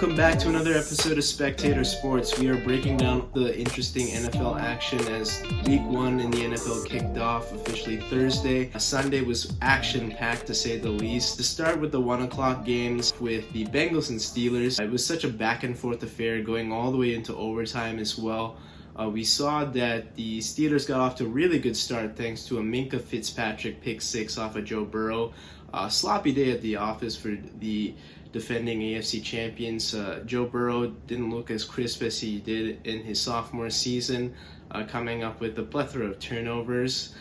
Welcome back to another episode of Spectator Sports. We are breaking down the interesting NFL action as Week 1 in the NFL kicked off officially Thursday. Sunday was action-packed to say the least. To start with the 1 o'clock games with the Bengals and Steelers, it was such a back-and-forth affair going all the way into overtime as well. We saw that the Steelers got off to a really good start thanks to a Minkah Fitzpatrick pick six off of Joe Burrow. Sloppy day at the office for the defending AFC champions. Joe Burrow didn't look as crisp as he did in his sophomore season, coming up with a plethora of turnovers.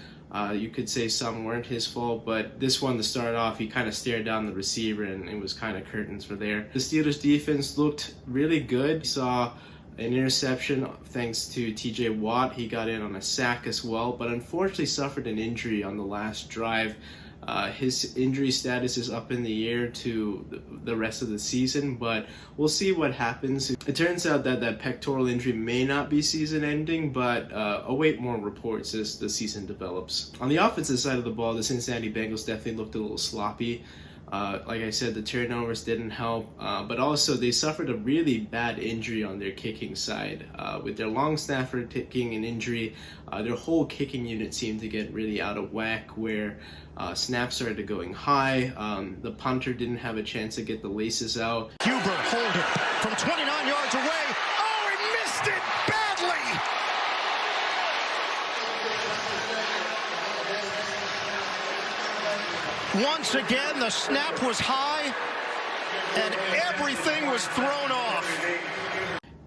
You could say some weren't his fault, but this one to start off, he kind of stared down the receiver and it was kind of curtains for there. The Steelers defense looked really good. We saw an interception thanks to TJ Watt. He got in on a sack as well, but unfortunately suffered an injury on the last drive. His injury status is up in the air to the rest of the season, but we'll see what happens. It turns out that that pectoral injury may not be season ending, but await more reports as the season develops. On the offensive side of the ball, the Cincinnati Bengals definitely looked a little sloppy. Like I said, the turnovers didn't help, but also they suffered a really bad injury on their kicking side. With their long snapper taking an injury, their whole kicking unit seemed to get really out of whack, where snaps started going high. The punter didn't have a chance to get the laces out. Huber holding from 29 yards away. Oh, he missed it badly! Once again, the snap was high, and everything was thrown off.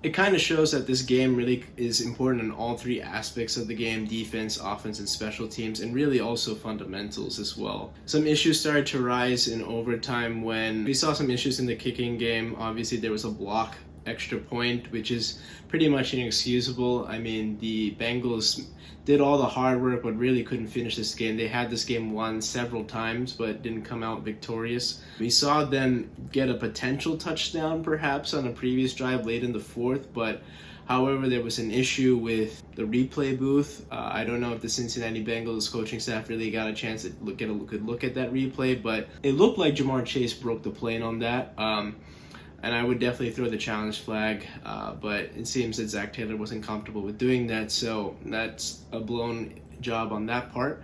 It kind of shows that this game really is important in all three aspects of the game: defense, offense, and special teams, and really also fundamentals as well. Some issues started to rise in overtime when we saw some issues in the kicking game. Obviously, there was a block extra point, which is pretty much inexcusable. I mean, the Bengals did all the hard work but really couldn't finish this game. They had this game won several times but didn't come out victorious. We saw them get a potential touchdown perhaps on a previous drive late in the fourth, but however, there was an issue with the replay booth. I don't know if the Cincinnati Bengals coaching staff really got a chance to get a good look at that replay, but it looked like Jamar Chase broke the plane on that. And I would definitely throw the challenge flag, but it seems that Zach Taylor wasn't comfortable with doing that, so that's a blown job on that part.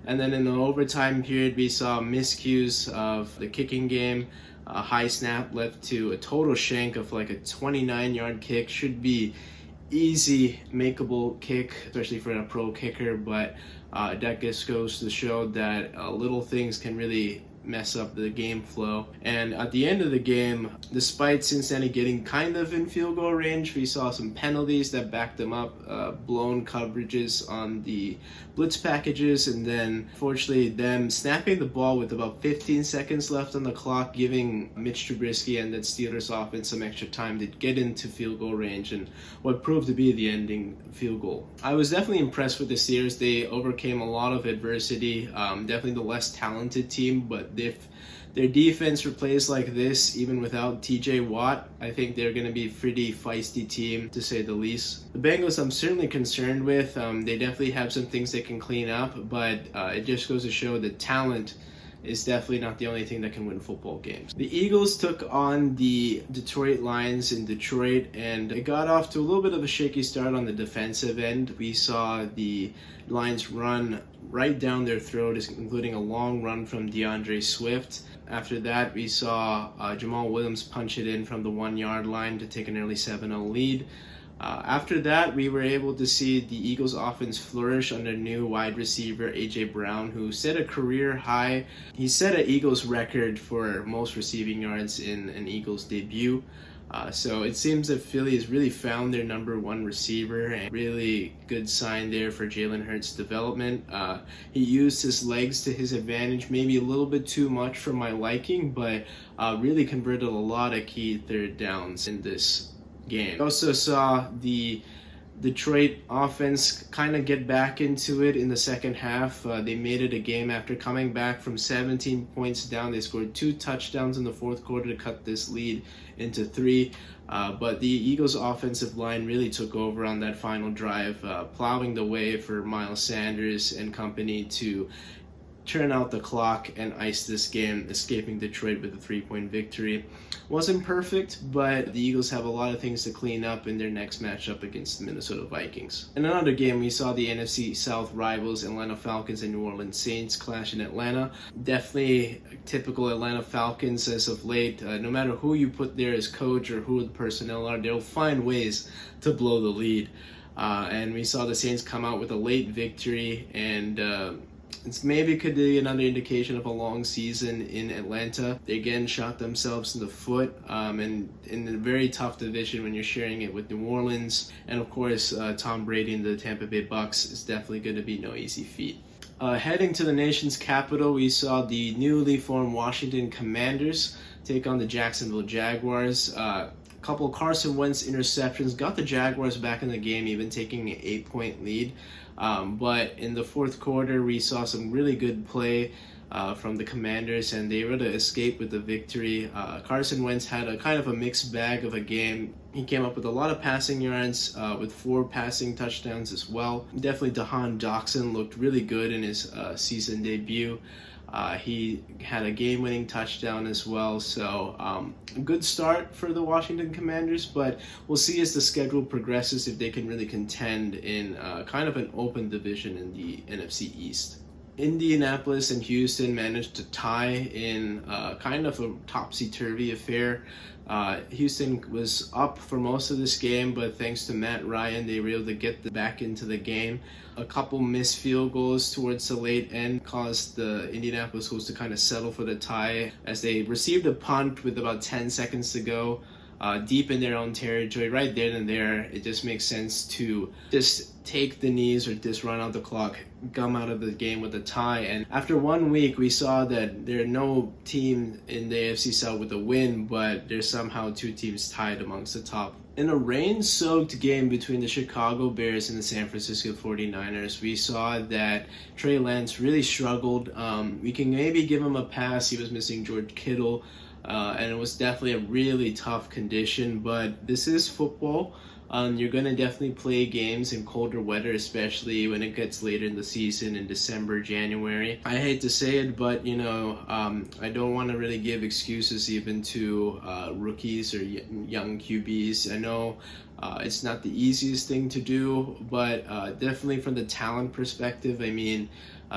And then in the overtime period, we saw miscues of the kicking game. A high snap led to a total shank of like a 29-yard kick. Should be easy, makeable kick, especially for a pro kicker, but that just goes to show that little things can really mess up the game flow. And at the end of the game, despite Cincinnati getting kind of in field goal range, we saw some penalties that backed them up, blown coverages on the blitz packages, and then fortunately them snapping the ball with about 15 seconds left on the clock, giving Mitch Trubisky and that Steelers offense some extra time to get into field goal range and what proved to be the ending field goal. I was definitely impressed with the Steelers. They overcame a lot of adversity, definitely the less talented team, but if their defense plays like this, even without TJ Watt, I think they're going to be a pretty feisty team, to say the least. The Bengals I'm certainly concerned with. They definitely have some things they can clean up, but it just goes to show that talent is definitely not the only thing that can win football games. The Eagles took on the Detroit Lions in Detroit, and it got off to a little bit of a shaky start on the defensive end. We saw the Lions run right down their throat, including a long run from DeAndre Swift. After that, we saw Jamal Williams punch it in from the 1-yard line to take an early 7-0 lead. After that, we were able to see the Eagles offense flourish under new wide receiver A.J. Brown, who set a career high. He set an Eagles record for most receiving yards in an Eagles debut. So it seems that Philly has really found their number one receiver, and really good sign there for Jalen Hurts' development. He used his legs to his advantage, maybe a little bit too much for my liking, but really converted a lot of key third downs in this game. We also saw the Detroit offense kind of get back into it in the second half. They made it a game after coming back from 17 points down. They scored 2 touchdowns in the fourth quarter to cut this lead into 3. But the Eagles offensive line really took over on that final drive, plowing the way for Miles Sanders and company to turn out the clock and ice this game, escaping Detroit with a 3-point victory. Wasn't perfect, but the Eagles have a lot of things to clean up in their next matchup against the Minnesota Vikings. In another game, we saw the NFC South rivals Atlanta Falcons and New Orleans Saints clash in Atlanta. Definitely typical Atlanta Falcons as of late. No matter who you put there as coach or who the personnel are, they'll find ways to blow the lead. And we saw the Saints come out with a late victory, and it's maybe could be another indication of a long season in Atlanta. They again shot themselves in the foot, and in a very tough division when you're sharing it with New Orleans. And of course, Tom Brady and the Tampa Bay Bucks is definitely going to be no easy feat. Heading to the nation's capital, we saw the newly formed Washington Commanders take on the Jacksonville Jaguars. Couple Carson Wentz interceptions got the Jaguars back in the game, even taking an 8-point lead. But in the fourth quarter, we saw some really good play from the Commanders, and they were able to escape with the victory. Carson Wentz had a kind of a mixed bag of a game. He came up with a lot of passing yards, with 4 passing touchdowns as well. Definitely Jahan Dotson looked really good in his season debut. He had a game-winning touchdown as well, so a good start for the Washington Commanders, but we'll see as the schedule progresses if they can really contend in kind of an open division in the NFC East. Indianapolis and Houston managed to tie in kind of a topsy-turvy affair. Houston was up for most of this game, but thanks to Matt Ryan, they were able to get back into the game. A couple missed field goals towards the late end caused the Indianapolis Colts to kind of settle for the tie as they received a punt with about 10 seconds to go. Deep in their own territory, right then and there, it just makes sense to just take the knees or just run out the clock, come out of the game with a tie. And after 1 week, we saw that there are no team in the AFC South with a win, but there's somehow 2 teams tied amongst the top. In a rain-soaked game between the Chicago Bears and the San Francisco 49ers, we saw that Trey Lance really struggled. We can maybe give him a pass. He was missing George Kittle. And it was definitely a really tough condition, but this is football. You're going to definitely play games in colder weather, especially when it gets later in the season in December, January. I hate to say it, but I don't want to really give excuses even to rookies or young QBs. I know it's not the easiest thing to do, but definitely from the talent perspective, I mean,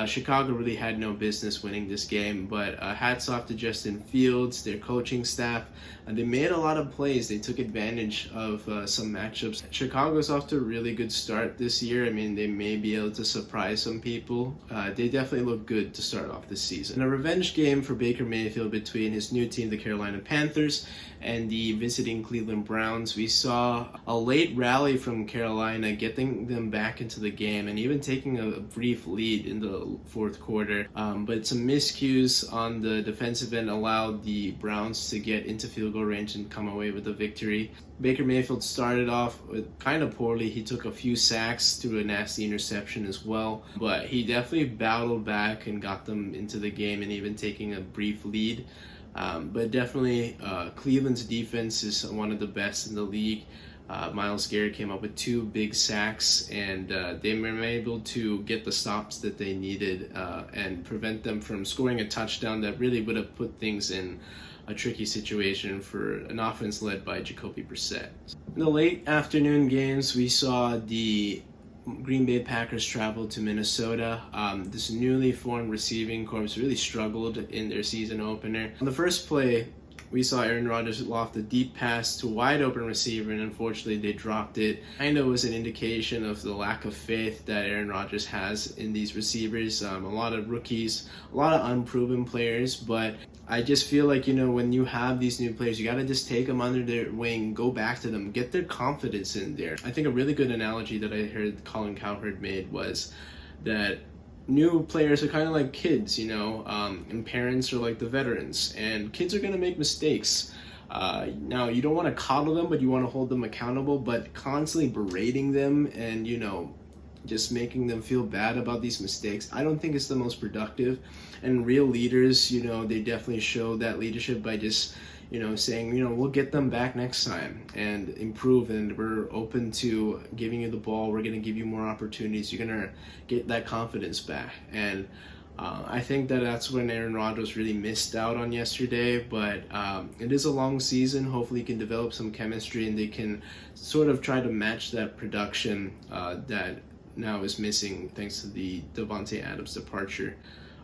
Chicago really had no business winning this game, but hats off to Justin Fields, their coaching staff. They made a lot of plays. They took advantage of some matchups. Chicago's off to a really good start this year. I mean, they may be able to surprise some people. They definitely look good to start off this season. In a revenge game for Baker Mayfield between his new team, the Carolina Panthers, and the visiting Cleveland Browns, we saw a late rally from Carolina, getting them back into the game and even taking a brief lead in the fourth quarter. But some miscues on the defensive end allowed the Browns to get into field goal range and come away with the victory. Baker Mayfield started off with kind of poorly. He took a few sacks through a nasty interception as well, but he definitely battled back and got them into the game and even taking a brief lead. But definitely Cleveland's defense is one of the best in the league. Myles Garrett came up with 2 big sacks, and they were able to get the stops that they needed and prevent them from scoring a touchdown that really would have put things in a tricky situation for an offense led by Jacoby Brissett. In the late afternoon games, we saw the Green Bay Packers travel to Minnesota. This newly formed receiving corps really struggled in their season opener. On the first play, we saw Aaron Rodgers loft a deep pass to a wide open receiver, and unfortunately they dropped it. Kind of was an indication of the lack of faith that Aaron Rodgers has in these receivers. A lot of rookies, a lot of unproven players, but I just feel like, when you have these new players, you got to just take them under their wing, go back to them, get their confidence in there. I think a really good analogy that I heard Colin Cowherd made was that new players are kind of like kids, and parents are like the veterans, and kids are going to make mistakes. Now, you don't want to coddle them, but you want to hold them accountable, but constantly berating them and, just making them feel bad about these mistakes, I don't think it's the most productive. And real leaders, they definitely show that leadership by just, saying, we'll get them back next time and improve, and we're open to giving you the ball. We're going to give you more opportunities. You're going to get that confidence back. And I think that's when Aaron Rodgers really missed out on yesterday, but it is a long season. Hopefully he can develop some chemistry and they can sort of try to match that production that now is missing thanks to the Davante Adams departure.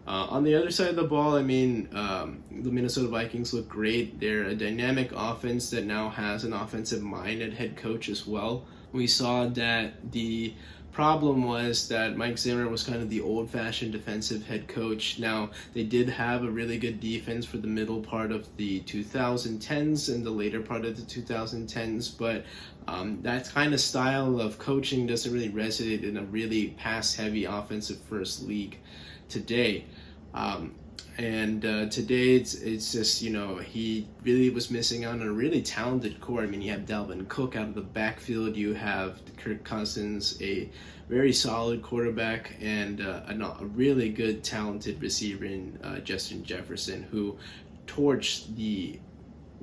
On the other side of the ball, I mean, the Minnesota Vikings look great. They're a dynamic offense that now has an offensive-minded head coach as well. We saw that the problem was that Mike Zimmer was kind of the old-fashioned defensive head coach. Now, they did have a really good defense for the middle part of the 2010s and the later part of the 2010s, but that kind of style of coaching doesn't really resonate in a really pass-heavy offensive-first league today. Today it's just, he really was missing out on a really talented core. I mean, you have Dalvin Cook out of the backfield, you have Kirk Cousins, a very solid quarterback, and a really good, talented receiver in Justin Jefferson, who torched the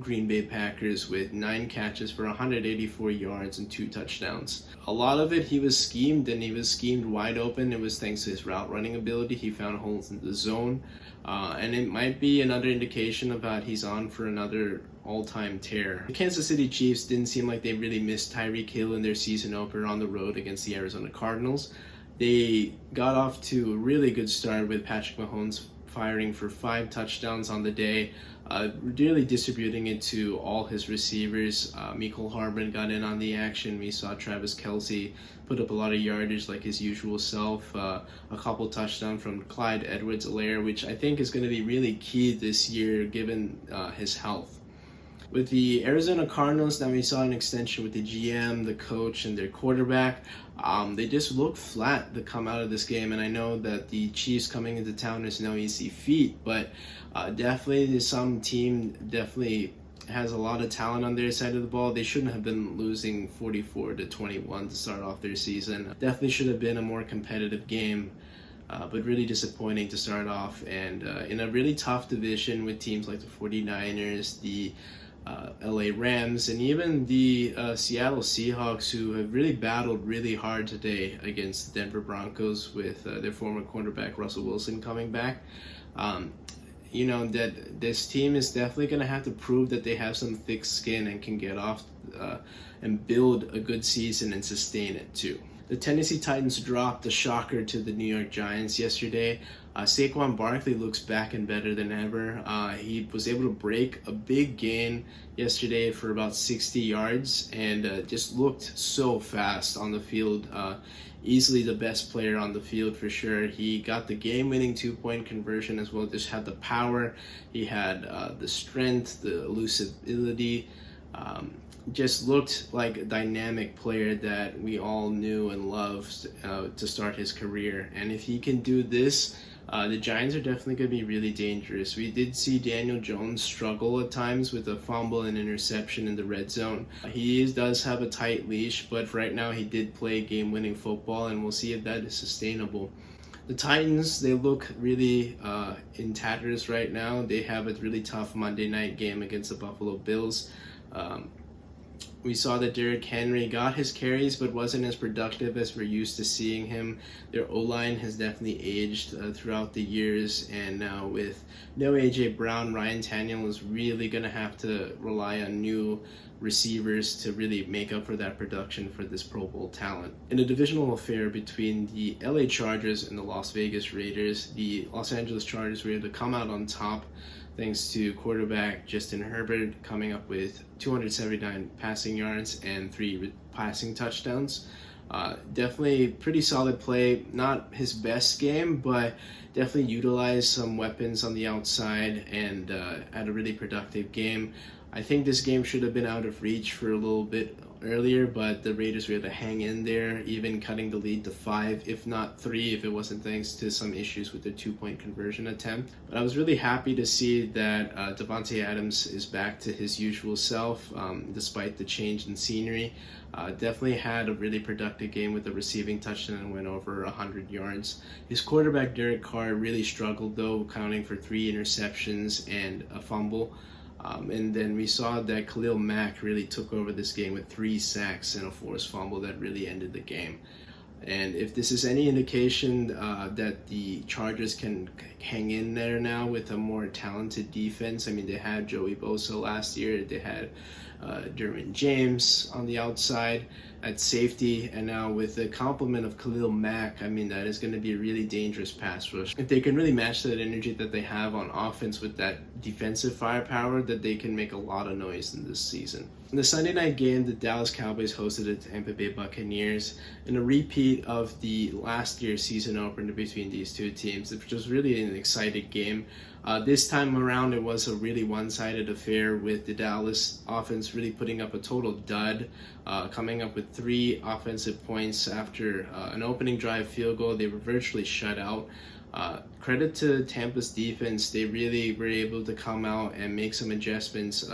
Green Bay Packers with 9 catches for 184 yards and 2 touchdowns. A lot of it, he was schemed, and he was schemed wide open. It was thanks to his route running ability. He found holes in the zone, and it might be another indication about he's on for another all-time tear. The Kansas City Chiefs didn't seem like they really missed Tyreek Hill in their season opener on the road against the Arizona Cardinals. They got off to a really good start with Patrick Mahomes firing for 5 touchdowns on the day, really distributing it to all his receivers. Mecole Hardman got in on the action. We saw Travis Kelce put up a lot of yardage like his usual self. A couple touchdowns from Clyde Edwards-Helaire, which I think is going to be really key this year given his health. With the Arizona Cardinals, now we saw an extension with the GM, the coach, and their quarterback. They just looked flat to come out of this game, and I know that the Chiefs coming into town is no easy feat, but definitely some team definitely has a lot of talent on their side of the ball. They shouldn't have been losing 44-21 to start off their season. Definitely should have been a more competitive game. But really disappointing to start off, and in a really tough division with teams like the 49ers, the LA Rams, and even the Seattle Seahawks, who have really battled really hard today against the Denver Broncos with their former quarterback Russell Wilson coming back. That this team is definitely going to have to prove that they have some thick skin and can get off and build a good season and sustain it too. The Tennessee Titans dropped a shocker to the New York Giants yesterday. Saquon Barkley looks back and better than ever. He was able to break a big gain yesterday for about 60 yards and just looked so fast on the field. Easily the best player on the field for sure. He got the game-winning 2-point conversion as well. Just had the power. He had the strength, the elusibility. Just looked like a dynamic player that we all knew and loved to start his career. And if he can do this, the Giants are definitely going to be really dangerous. We did see Daniel Jones struggle at times with a fumble and interception in the red zone. He does have a tight leash, but right now he did play game-winning football, and we'll see if that is sustainable. The Titans, they look really in tatters right now. They have a really tough Monday night game against the Buffalo Bills. We saw that Derrick Henry got his carries but wasn't as productive as we're used to seeing him. Their O-line has definitely aged throughout the years, and now with no A.J. Brown, Ryan Tannehill is really going to have to rely on new receivers to really make up for that production for this Pro Bowl talent. In a divisional affair between the LA Chargers and the Las Vegas Raiders, the Los Angeles Chargers were able to come out on top thanks to quarterback Justin Herbert coming up with 279 passing yards and 3 passing touchdowns. Definitely pretty solid play. Not his best game, but definitely utilized some weapons on the outside and had a really productive game. I think this game should have been out of reach for a little bit earlier, but the Raiders were able to hang in there, even cutting the lead to 5, if not 3, if it wasn't thanks to some issues with the 2-point conversion attempt. But I was really happy to see that Davante Adams is back to his usual self, despite the change in scenery. Definitely had a really productive game with a receiving touchdown and went over 100 yards. His quarterback, Derek Carr, really struggled, though, accounting for 3 interceptions and a fumble. And then we saw that Khalil Mack really took over this game with 3 sacks and a forced fumble that really ended the game. And if this is any indication that the Chargers can hang in there now with a more talented defense, I mean, they had Joey Bosa last year, they had Derwin James on the outside at safety, and now with the complement of Khalil Mack, I mean, that is going to be a really dangerous pass rush. If they can really match that energy that they have on offense with that defensive firepower, that they can make a lot of noise in this season. In the Sunday night game, the Dallas Cowboys hosted the Tampa Bay Buccaneers in a repeat of the last year's season opener between these two teams, which was really an exciting game. This time around, it was a really one-sided affair with the Dallas offense really putting up a total dud, coming up with 3 offensive points after an opening drive field goal. They were virtually shut out. Credit to Tampa's defense. They really were able to come out and make some adjustments.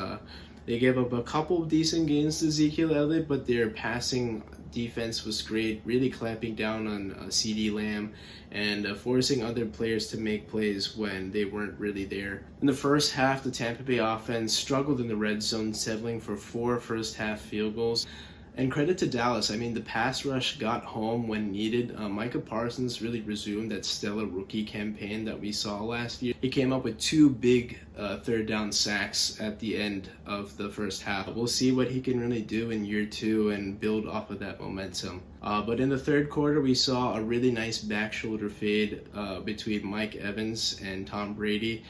They gave up a couple of decent gains to Ezekiel Elliott, but their passing defense was great, really clamping down on CeeDee Lamb and forcing other players to make plays when they weren't really there. In the first half, the Tampa Bay offense struggled in the red zone, settling for 4 first-half field goals. And credit to Dallas. I mean, the pass rush got home when needed. Micah Parsons really resumed that stellar rookie campaign that we saw last year. He came up with 2 big third down sacks at the end of the first half. We'll see what he can really do in year 2 and build off of that momentum. But in the third quarter, we saw a really nice back shoulder fade between Mike Evans and Tom Brady.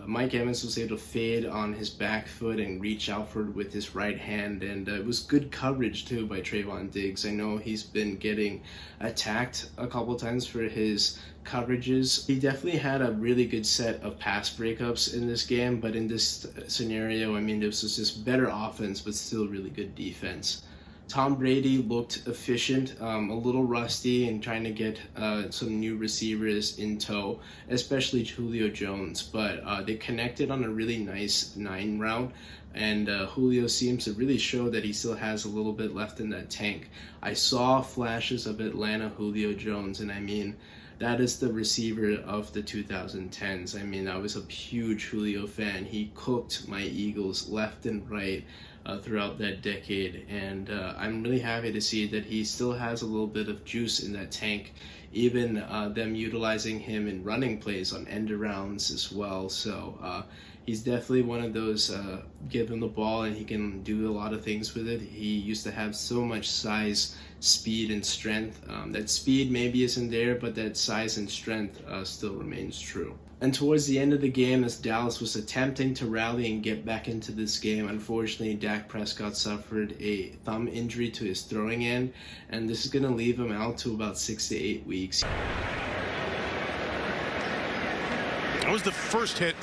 Mike Evans was able to fade on his back foot and reach outward with his right hand, and it was good coverage too by Trayvon Diggs. I know he's been getting attacked a couple times for his coverages. He definitely had a really good set of pass breakups in this game, but in this scenario, I mean, this was just better offense, but still really good defense. Tom Brady looked efficient, a little rusty, and trying to get some new receivers in tow, especially Julio Jones. But they connected on a really nice 9 route, and Julio seems to really show that he still has a little bit left in that tank. I saw flashes of Atlanta Julio Jones, and I mean, that is the receiver of the 2010s. I mean, I was a huge Julio fan. He cooked my Eagles left and right throughout that decade, and I'm really happy to see that he still has a little bit of juice in that tank, even them utilizing him in running plays on end arounds as well. So he's definitely one of those, give him the ball and he can do a lot of things with it. He used to have so much size, speed, and strength. That speed maybe isn't there, but that size and strength still remains true. And towards the end of the game, as Dallas was attempting to rally and get back into this game, unfortunately, Dak Prescott suffered a thumb injury to his throwing end, and this is going to leave him out to about 6 to 8 weeks. That was the first hit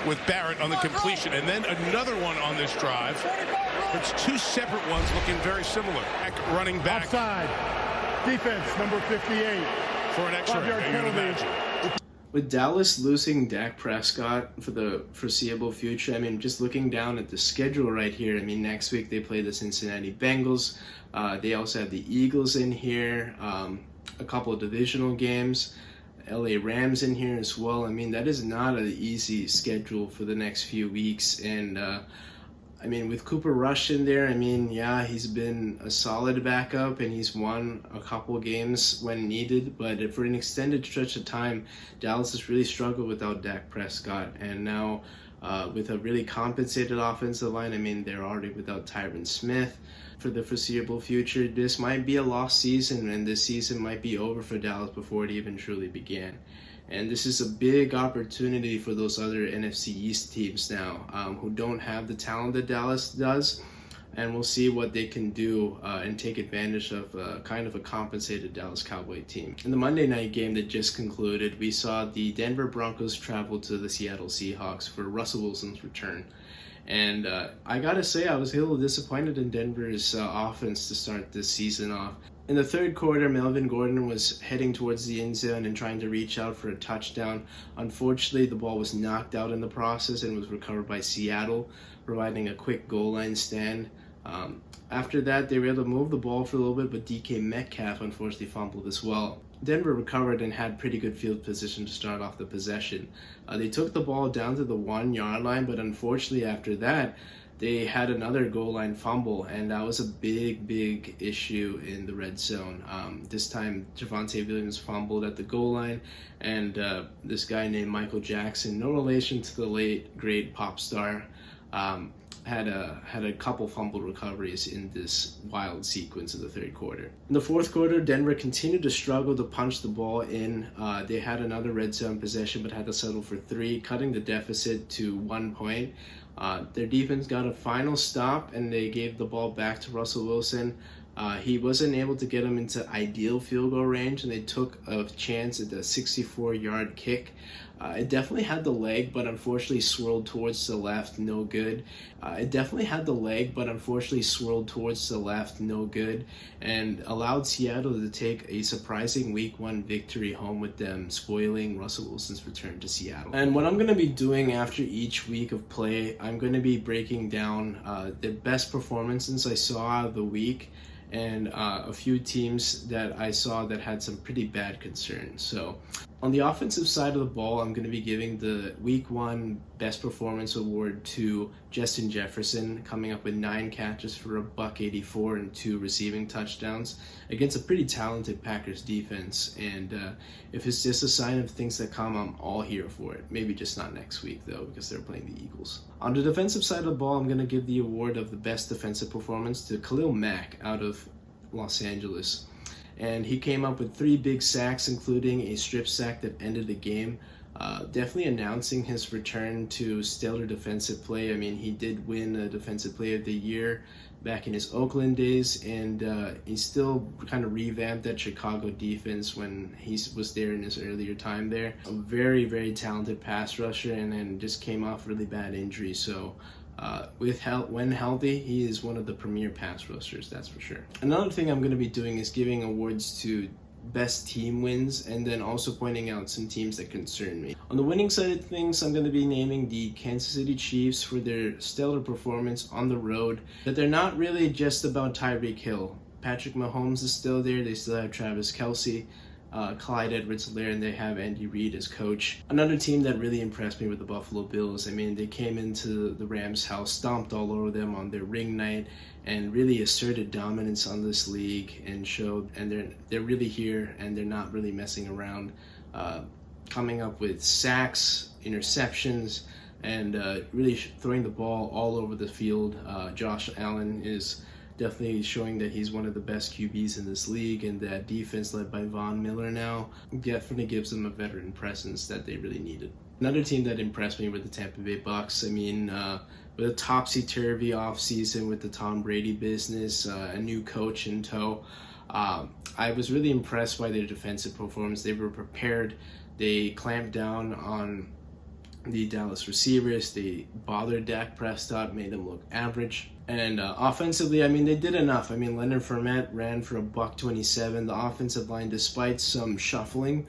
with Barrett on the completion, and then another one on this drive. It's 2 separate ones looking very similar. Running back. Offside. Defense, number 58. For an X-ray, you'd imagine. With Dallas losing Dak Prescott for the foreseeable future, I mean, just looking down at the schedule right here, I mean, next week they play the Cincinnati Bengals. They also have the Eagles in here, a couple of divisional games, LA Rams in here as well. I mean, that is not an easy schedule for the next few weeks. And I mean, with Cooper Rush in there, I mean, yeah, he's been a solid backup and he's won a couple games when needed. But for an extended stretch of time, Dallas has really struggled without Dak Prescott. And now with a really compensated offensive line, I mean, they're already without Tyron Smith for the foreseeable future. This might be a lost season, and this season might be over for Dallas before it even truly began. And this is a big opportunity for those other NFC East teams now who don't have the talent that Dallas does. And we'll see what they can do and take advantage of kind of a compensated Dallas Cowboy team. In the Monday night game that just concluded, we saw the Denver Broncos travel to the Seattle Seahawks for Russell Wilson's return. And I gotta say, I was a little disappointed in Denver's offense to start this season off. In the third quarter, Melvin Gordon was heading towards the end zone and trying to reach out for a touchdown. Unfortunately, the ball was knocked out in the process and was recovered by Seattle, providing a quick goal line stand. After that, they were able to move the ball for a little bit, but DK Metcalf unfortunately fumbled as well. Denver recovered and had pretty good field position to start off the possession. They took the ball down to the 1 yard line, but unfortunately after that, they had another goal line fumble, and that was a big issue in the red zone. This time, Javonte Williams fumbled at the goal line, and this guy named Michael Jackson, no relation to the late great pop star, had a couple fumble recoveries in this wild sequence in the third quarter. In the fourth quarter, Denver continued to struggle to punch the ball in. They had another red zone possession, but had to settle for 3, cutting the deficit to 1 point. Their defense got a final stop, and they gave the ball back to Russell Wilson. He wasn't able to get him into ideal field goal range, and they took a chance at the 64-yard kick. It definitely had the leg, but unfortunately swirled towards the left, no good. And allowed Seattle to take a surprising Week 1 victory home with them, spoiling Russell Wilson's return to Seattle. And what I'm going to be doing after each week of play, I'm going to be breaking down the best performances I saw out of the week, and a few teams that I saw that had some pretty bad concerns. So on the offensive side of the ball, I'm going to be giving the Week 1 Best Performance Award to Justin Jefferson, coming up with 9 catches for $184 and 2 receiving touchdowns against a pretty talented Packers defense. And if it's just a sign of things that come, I'm all here for it. Maybe just not next week, though, because they're playing the Eagles. On the defensive side of the ball, I'm going to give the award of the Best Defensive Performance to Khalil Mack out of Los Angeles. And he came up with 3 big sacks, including a strip sack that ended the game. Definitely announcing his return to stellar defensive play. I mean, he did win a Defensive Player of the Year back in his Oakland days, and he still kind of revamped that Chicago defense when he was there in his earlier time there. A very talented pass rusher, and then just came off really bad injury. So when healthy, he is one of the premier pass rushers, that's for sure. Another thing I'm going to be doing is giving awards to best team wins, and then also pointing out some teams that concern me. On the winning side of things, I'm going to be naming the Kansas City Chiefs for their stellar performance on the road, but they're not really just about Tyreek Hill. Patrick Mahomes is still there, they still have Travis Kelce, Clyde Edwards-Helaire, and they have Andy Reid as coach. Another team that really impressed me with the Buffalo Bills. I mean, they came into the Rams' house, stomped all over them on their ring night, and really asserted dominance on this league, and showed, and they're really here, and they're not really messing around, coming up with sacks, interceptions, and really throwing the ball all over the field. Josh Allen is definitely showing that he's one of the best QBs in this league, and that defense led by Von Miller now definitely gives them a veteran presence that they really needed. Another team that impressed me were the Tampa Bay Bucks. I mean, with a topsy-turvy offseason with the Tom Brady business, a new coach in tow, I was really impressed by their defensive performance. They were prepared. They clamped down on the Dallas receivers. They bothered Dak Prescott, made him look average. And offensively, I mean, they did enough. I mean, Leonard Fournette ran for $127. The offensive line, despite some shuffling,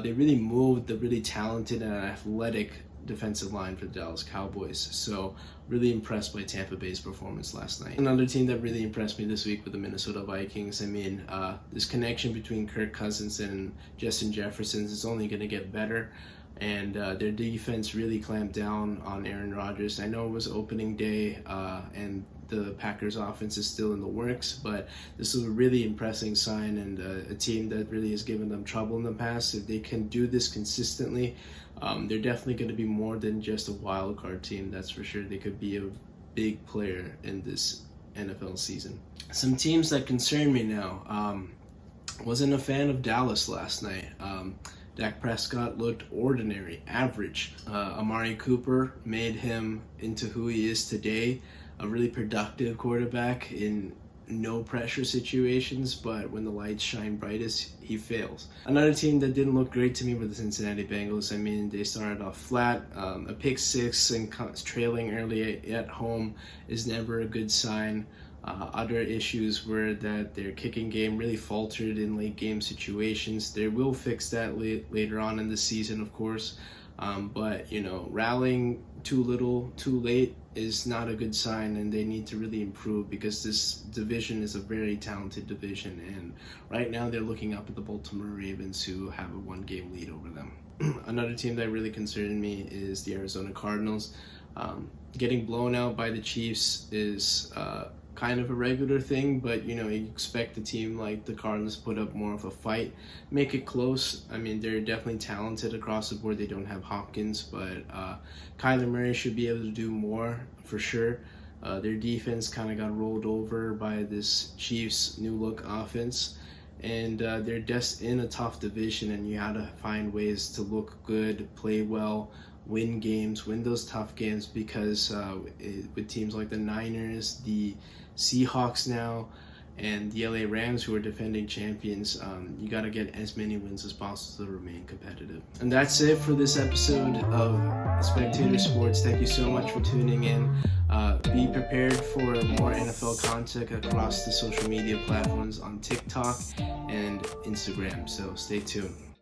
they really moved the really talented and athletic defensive line for the Dallas Cowboys. So really impressed by Tampa Bay's performance last night. Another team that really impressed me this week were the Minnesota Vikings. I mean, this connection between Kirk Cousins and Justin Jefferson is only going to get better. And their defense really clamped down on Aaron Rodgers. I know it was opening day, and the Packers offense is still in the works, but this is a really impressive sign, and a team that really has given them trouble in the past. If they can do this consistently, they're definitely going to be more than just a wild card team, that's for sure. They could be a big player in this NFL season. Some teams that concern me now. Wasn't a fan of Dallas last night. Dak Prescott looked ordinary, average. Amari Cooper made him into who he is today, a really productive quarterback in no pressure situations, but when the lights shine brightest, he fails. Another team that didn't look great to me were the Cincinnati Bengals. I mean, they started off flat. A pick six and trailing early at home is never a good sign. Other issues were that their kicking game really faltered in late game situations. They will fix that later on in the season, of course. But, you know, rallying too little, too late is not a good sign, and they need to really improve because this division is a very talented division. And right now they're looking up at the Baltimore Ravens, who have a 1-game lead over them. Another team that really concerned me is the Arizona Cardinals. Getting blown out by the Chiefs is kind of a regular thing, but you expect a team like the Cardinals to put up more of a fight, make it close. I mean, they're definitely talented across the board. They don't have Hopkins, but Kyler Murray should be able to do more for sure. Their defense kind of got rolled over by this Chiefs new look offense, and they're just in a tough division, and you have to find ways to look good, play well, win games, win those tough games, because with teams like the Niners, the Seahawks now, and the LA Rams, who are defending champions, you got to get as many wins as possible to remain competitive. And that's it for this episode of Spectator Sports. Thank you so much for tuning in. Be prepared for more NFL content across the social media platforms on TikTok and Instagram, so stay tuned.